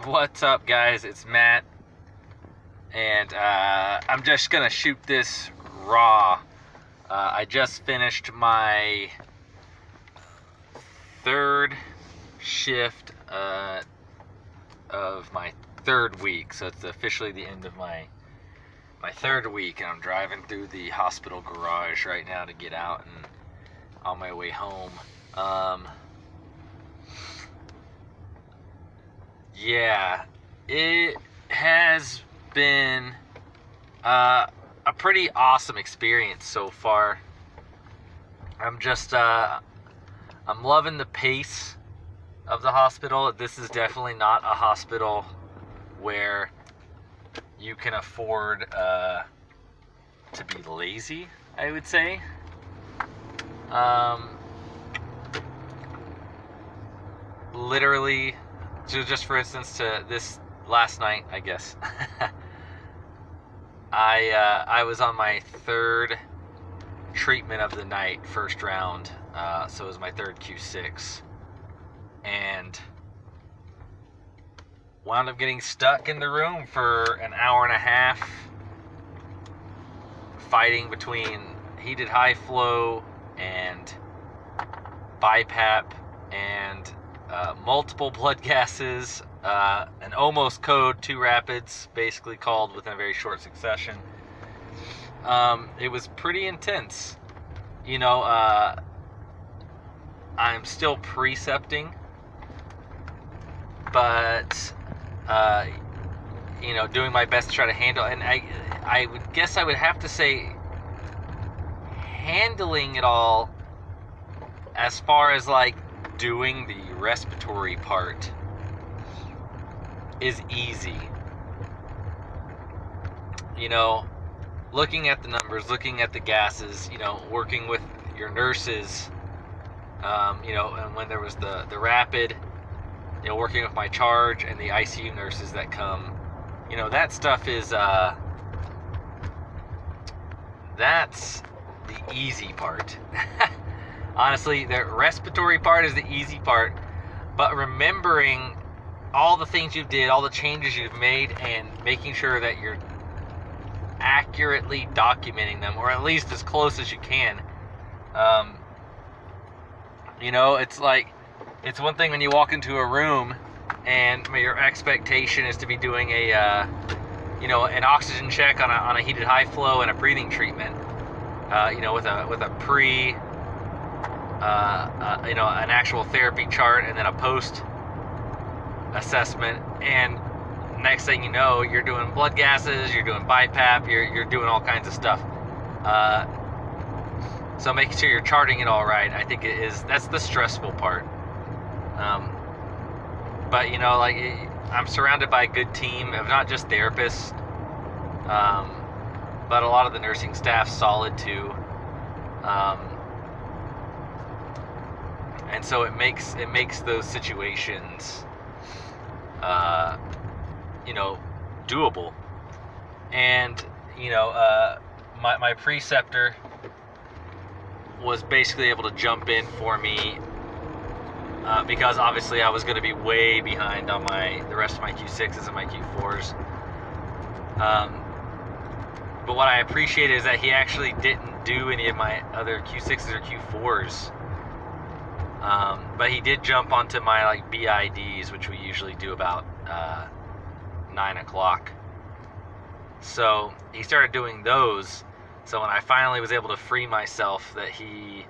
What's up, guys? It's Matt, and I'm just gonna shoot this raw. I just finished my third shift of my third week, so it's officially the end of my third week, and I'm driving through the hospital garage right now to get out and on my way home. Yeah, it has been a pretty awesome experience so far. I'm loving the pace of the hospital. This is definitely not a hospital where you can afford to be lazy, I would say. Literally, just for instance, to this last night, I guess, I was on my third treatment of the night, first round, so it was my third Q6, and wound up getting stuck in the room for an hour and a half, fighting between heated high flow and BiPAP and multiple blood gases, an almost code, 2 rapids, basically called within a very short succession. It was pretty intense. I'm still precepting, but doing my best to try to handle, and I would guess I would have to say handling it all as far as like doing the respiratory part is easy. Looking at the numbers, looking at the gases, working with your nurses, and when there was the rapid, working with my charge and the ICU nurses that come, that stuff is, that's the easy part. Honestly, the respiratory part is the easy part, but remembering all the things you did, all the changes you've made, and making sure that you're accurately documenting them, or at least as close as you can. It's one thing when you walk into a room and your expectation is to be doing an oxygen check on a heated high flow and a breathing treatment, with a pre, an actual therapy chart and then a post assessment, and next thing you know, you're doing blood gases, you're doing BiPAP, you're doing all kinds of stuff. So making sure you're charting it all right, I think that's the stressful part. But I'm surrounded by a good team of not just therapists, but a lot of the nursing staff's solid too. And so it makes those situations doable. And my preceptor was basically able to jump in for me, because obviously I was going to be way behind on the rest of my Q6s and my Q4s. But what I appreciated is that he actually didn't do any of my other Q6s or Q4s. But he did jump onto my BIDs, which we usually do about 9 o'clock. So he started doing those. So when I finally was able to free myself, that he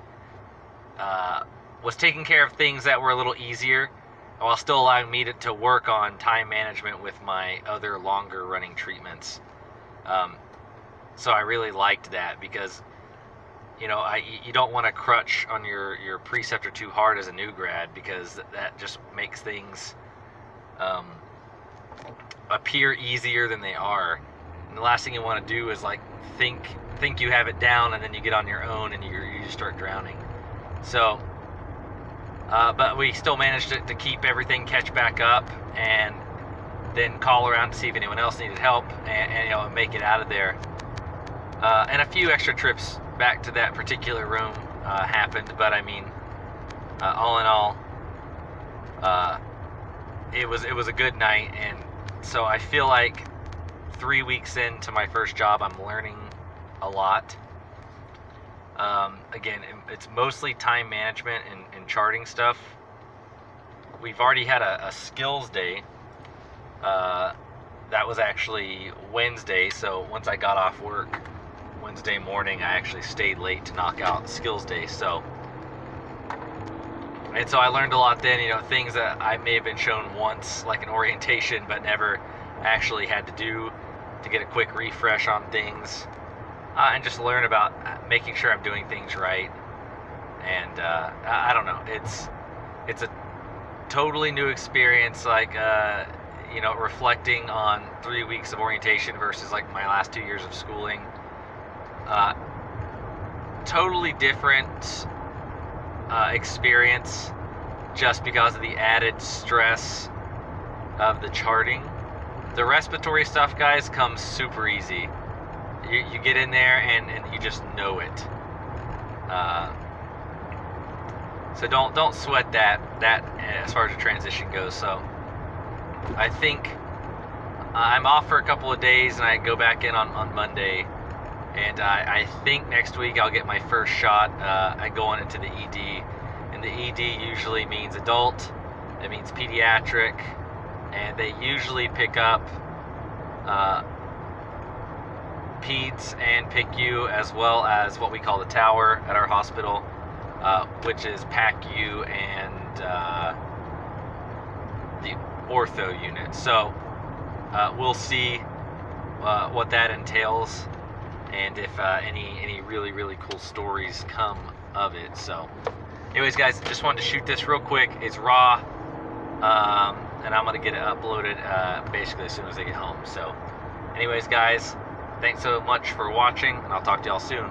was taking care of things that were a little easier, while still allowing me to work on time management with my other longer running treatments. So I really liked that, because you don't want to crutch on your preceptor too hard as a new grad, because that just makes things appear easier than they are. And the last thing you want to do is think you have it down, and then you get on your own and you just start drowning. So, but we still managed to keep everything catch back up, and then call around to see if anyone else needed help, and make it out of there. And a few extra trips back to that particular room happened, but I mean, all in all, it was a good night, and so I feel like 3 weeks into my first job, I'm learning a lot. Again, it's mostly time management and charting stuff. We've already had a skills day. That was actually Wednesday, so once I got off work Wednesday morning, I actually stayed late to knock out skills day. And so I learned a lot then, things that I may have been shown once, like an orientation, but never actually had to do, to get a quick refresh on things, and just learn about making sure I'm doing things right. And I don't know, it's a totally new experience, like reflecting on 3 weeks of orientation versus like my last 2 years of schooling. Totally different experience, just because of the added stress of the charting. The respiratory stuff, guys, comes super easy. You get in there and you just know it. So don't sweat that as far as the transition goes. So I think I'm off for a couple of days, and I go back in on Monday. And I think next week I'll get my first shot at going into the ED. And the ED usually means adult, it means pediatric, and they usually pick up peds and PICU, as well as what we call the tower at our hospital, which is PACU and the ortho unit. So we'll see what that entails, and if any really, really cool stories come of it. So anyways, guys, just wanted to shoot this real quick. It's raw, and I'm going to get it uploaded basically as soon as I get home. So anyways, guys, thanks so much for watching, and I'll talk to y'all soon.